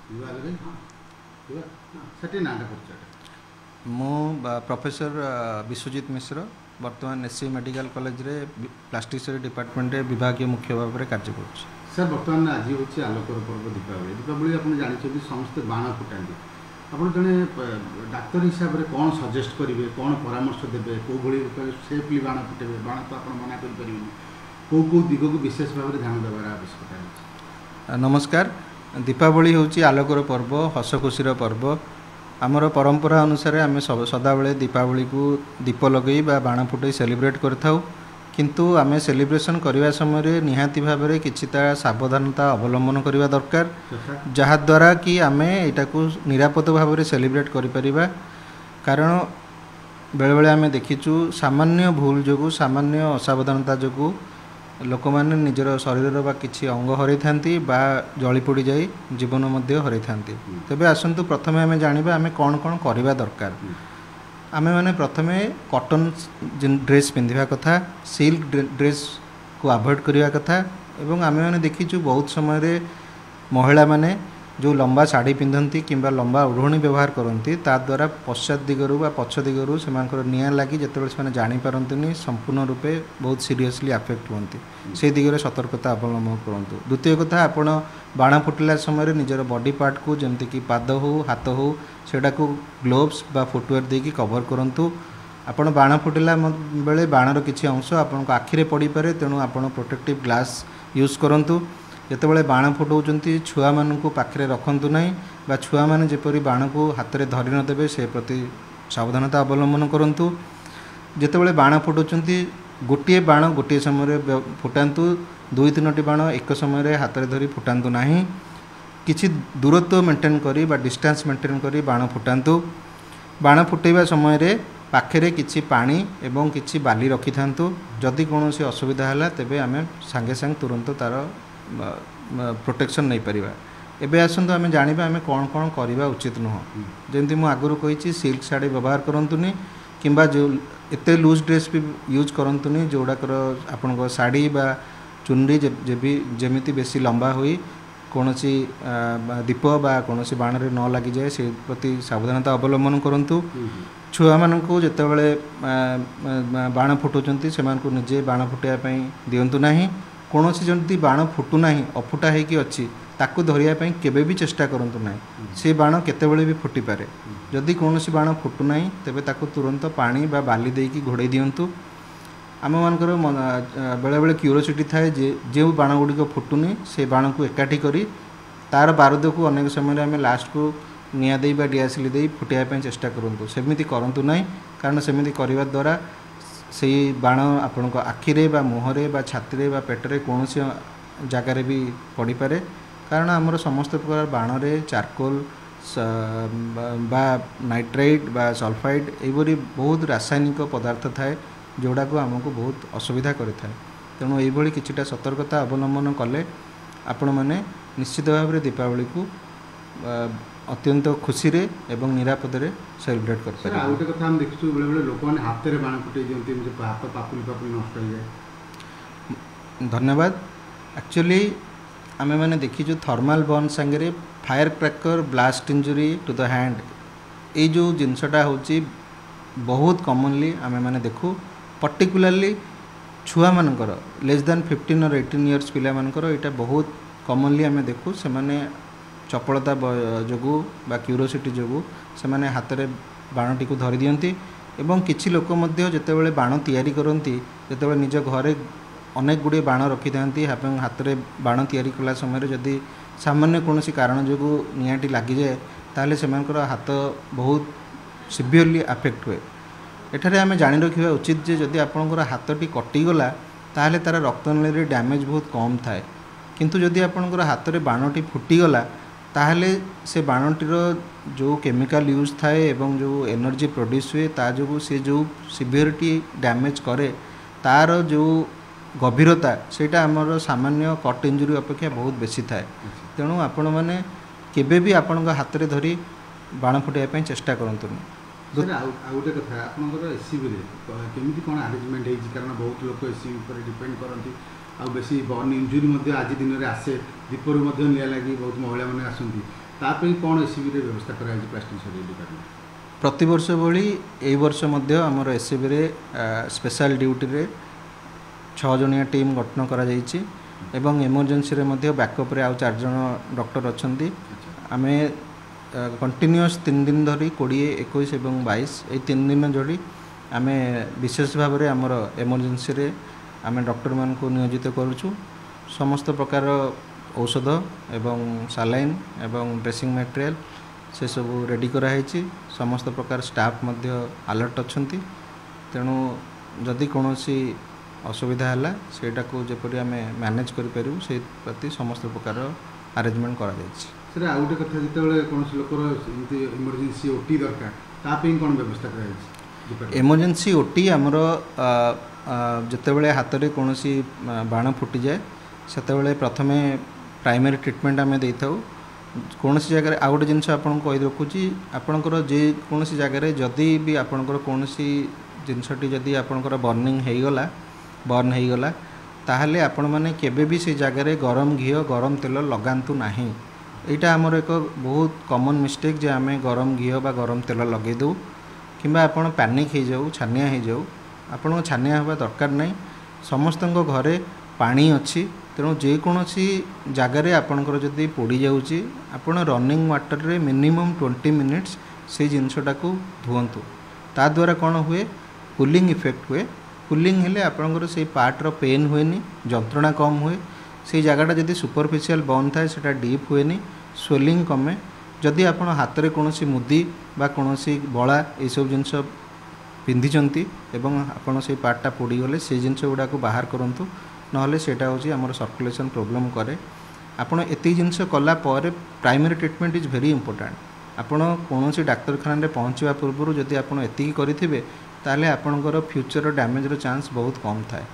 मु प्रोफेसर विश्वजित मिश्र वर्तमान SC medical college रे प्लास्टिक सर्जरी डिपार्टमेंट रे विभागीय मुख्य भाव में कार्य कर सर बर्तमान आज हूँ आलोकर पर्व दीपावली दीपावली आप जानते समस्ते बाण फुटाती आप जड़े डाक्तर हिसाब से कौन सजेस्ट करेंगे कौन परामर्श देवे कौ भाई सेफली बाण फुटेबे बाण तो आप मना करें कौ दिग को विशेष भाव में ध्यान देवार आवश्यकता है। नमस्कार। दीपावली हूँ आलोकर पर्व हस खुशीर पर्व आमर परंपरा अनुसार आम सदाबले दीपावली को दीप लगे बाण फुटे सेलिब्रेट कर किंतु आम सेलिब्रेशन करने समय निहाती भाव में किसी सावधानता अवलंबन करने दरकार जहाद्वारा कि आम यहाँ को निरापद भाव में सेलिब्रेट करिपरिबा कारण बेले बेले आम देखीचु सामान्य भूल जो सामान्य असावधानता जो लोक मैंने निजर शरीर बा किसी अंग हरई था जली पोड़ जाई जीवन हरई था तेज आसतु प्रथमे आम जाना आम कौन कौन करवा दरकार आम मैंने प्रथमे कॉटन ड्रेस पिंधा कथा सिल्क ड्रेस को अवॉइड करने कथा एवं आम मैंने देखीचु बहुत समय महिला माने जो लंबा शाढ़ी पिंधती कि लंबा ओढ़णी व्यवहार करती द्वारा पश्चात दिगरू पछ दिगरू से निआं लगी जिते से जापारती संपूर्ण रूपे बहुत सीरियसली अफेक्ट होती से दिगरे सतर्कता अवलंबन करूँ। द्वितीय कथा आपण बाण फुटिला समय निजर बॉडी पार्ट को जमती कि पाद हो हाथ हो सेटा को ग्लोव्स बा फुटवेयर देकी कवर करूँ। आपण बाण फुटिला बेले बाणर किसी अंश आपण आखिरे पड़ पारे तेणु आपण प्रोटेक्टिव ग्लास यूज करूँ। जितेबाला बाण फुटाऊँ छुआ मानू पाखे रखतु ना बा छुआ मैंने जपरी बाण को हाथ में धरी नदेवे से प्रति सावधानता अवलंबन करूँ। जितेबाला बाण फुटाऊँ गोटे बाण गोटे समय फुटातु दुई तीनोटी बाण एक समय हाथ में धरी फुटातु ना किसी दूरत्व मेंटेन करी बा डिस्टेंस मेंटेन करी बाण फुटातु। बाण फुटेबा समय पाखे किसी पानी एवं किसी बाली रखि थांतु जदि कौन असुविधा है तेबे आमे सांगे सांगे तुरंत तार प्रोटेक्शन नहीं पारिबा। एबे आसंतु आमे जानिबा आमे कौन कौन करवा उचित नुह जमती मुझे आगुरी कही सिल्क साड़ी व्यवहार करतुनि किंबा जो एते लूज ड्रेस भी यूज करतुनि जोड़ाकर आपण साड़ी बा चुनरी जमीती बेसी लंबा हुई कौन दीप बा कौन बाण रे न लगी जाए से प्रति सावधानता अवलंबन करूँ। छुआ मानू जितेबाला बाण फुटाऊँ से निजे बाण फुटाइवाई दिंतु ना कौन जमी बाण फुटुना अफुटा होगी अच्छी ताकू धरियापी केवे भी चेष्टा करूँ ना से बाण केतेबेले भी फुटी पारे जदि कौन बाण फुटुना तेबे ताकू तुरंत पानी बा बाली देकी घोड़े दिंतु। आम मानकर बेले बेले क्यूरोसिटी थाए जो बाण गुड़िक फुटुनी से बाण को एकाठी करी तार बारूद को अनेक समय आम लास्ट को निआ दे डीआसिली दे फुटाइवाई चेष्टा करूँ सेमती करूँ ना कारण सेमती करने द्वारा से बाण आपण आखिरे बा मुहरे बा छाती बा पेटरे कौन जगार भी पड़ पारे कारण आमर समस्त प्रकार बाण रे चारकोल बा नाइट्राइट बा सल्फाइड एवरी बहुत रासायनिक पदार्थ थाए जोड़ा को आमको बहुत असुविधा करें तेणु ये किछिटा सतर्कता अवलंबन कले आपण मैंने निश्चित भाव में दीपावली को अत्यंत खुशी रे एवं निरापद रे सेलिब्रेट कर पारे। आ गोटे कथा हम देखछु बेले बेले लोक माने हाथ रे बाण फुटै दियंती मुझे हाथ पापुली पापुली नष्ट हो जाए। धन्यवाद। एक्चुअली आम मैंने देखीचु थर्माल बर्न सांगे fire cracker blast injury to the hand ये जो जिनसटा होची बहुत कॉमनली आम मैंने देखू पर्टिकुलरली छुआ मानकर लेस दैन 15 और 18 इयर्स पिला मानकर यहाँ बहुत कॉमनली आम देखू से माने चपलता जो बा क्यूरोसिटी जो से माने हाथ में बाणटी को धरी दियंती एवं किछि लोक मध्य जेतेबेले बाण तैयारी करती जेतेबेले निज घरे अनेक गुड़े बाण रखि थांती हाथ में बाण तैयारी कला समय जदि सामान्य कौन कारण जो निआटी लगी जाए ताले से हाथ बहुत सिवियरली अफेक्ट हुए। एठारे आमे जानी रखिबा उचित जे जदि आपनकर हाथटी कटिगला ताले तार रक्तनली डैमेज बहुत कम थाए किंतु जदि आपनकर हाथ में बाणटी फुटीगला ताहले से बाणटीर जो केमिकल यूज थाए एवं जो एनर्जी प्रोड्यूस हुए ता जो से जो सिवियरिटी डैमेज करे तार जो गभीरता सेटा आमर सामान्य कट इंजुरी अपेक्षा बहुत बेसी थाए तेणु आपण मैंने केबे भी आपण हाथ में धरी बाण फुटाइवाई चेष्टा करतुनि। गोटे कथा आपंकर एससीबी केमी कौन आरेंजमेंट होती कारण बहुत लोग एससीबी पर डिपेंड करती आ बेसी बर्न इंजुरी आज दिन में आसे दीपर निया लगी बहुत महिला मैंने आसती तापी कौन एससीबी रे व्यवस्था कराई प्लास्टिक सर्जरी डिपार्टमेंट प्रतिवर्ष भली एई वर्ष मध्य आमर एससीबी रे स्पेशल ड्यूटी रे 6 जणिया टीम गठन करा जायछि एवं इमरजेंसी रे मध्य बैकअप रे आउ 4 जण डॉक्टर अछंती आमे कंटिन्यूअस 3 दिन धरी 20 21 एवं 22 ए 3 दिन जोड़ी आमे विशेष भाव रे आमर इमरजेंसी रे आमे डॉक्टर मान को नियोजित करूछु समस्त प्रकार औषध एवं सालाइन एवं ड्रेसिंग मटेरियल से सब रेडी करा है समस्त प्रकार स्टाफ मध्य अलर्ट अछंती तेणु जदि कोनोसी असुविधा है सेटा को जेपरि आमे मैनेज करि परिउ से प्रति समस्त प्रकार अरेंजमेंट करा जायछि सर आ गोटे कथा जितेबाला कौन लोकर इमरजेंसी ओटी दरकार तापी कौन व्यवस्था कराई इमरजेंसी ओटी आमर जितेबाला हाथ में कौन बाण फुटी जाए से प्रथमे प्राइमरी ट्रीटमेंट आम दे था कौन जगह आ गए जिन आपको कही रखुची आपणकर जेकोसी जगार जदि भी आपणकर कौन जिनसटी जदि आपणकर बर्निंग बर्न हो गला ताहले आपण माने केबे भी से जगार गरम घी गरम तेल लगातु नहीं यहाँ आमर एक बहुत कॉमन मिस्टेक जे आम गरम घी बा गरम तेल लगे दो कि आपण पैनिक हो जाऊ छानिया हो जाऊ आपण छानिया हवा दरकार नहीं समस्त घरे पानी अच्छी तेणु जेकोसी जगार आपणकर जदि पोड़ी जाऊँगी आपण रनिंग वाटर रे मिनिमम 20 मिनिट्स से जिनसटा को धुवंतु ता द्वारा कौन हुए कूलिंग इफेक्ट हुए कूलिंग हेले आपणकर से पार्टर पेन हुए जंत्रणा कम हुए से जगहटा जदि सुपरफिशियल बर्न थाए सेटा डीप हुए स्वेलिंग कमे जदि आपण हाथ में कौन मुदी बा कौन बड़ा ये सब जिनस पिंधिचंती एवं आपण से पार्टटा पोड़ी गले से जिनस गुड़ा को बाहर करंतु नहले सेटा होची हमर सर्कुलेशन प्रॉब्लम करे आपण एति जिनस कला पर primary treatment is very important आपण कोनोसी डाक्तरखाना रे पहुंचवा पूर्व जदि आपण एति करिथिबे ताले आपणकर फ्यूचर डैमेज रो चांस बहुत कम थाए।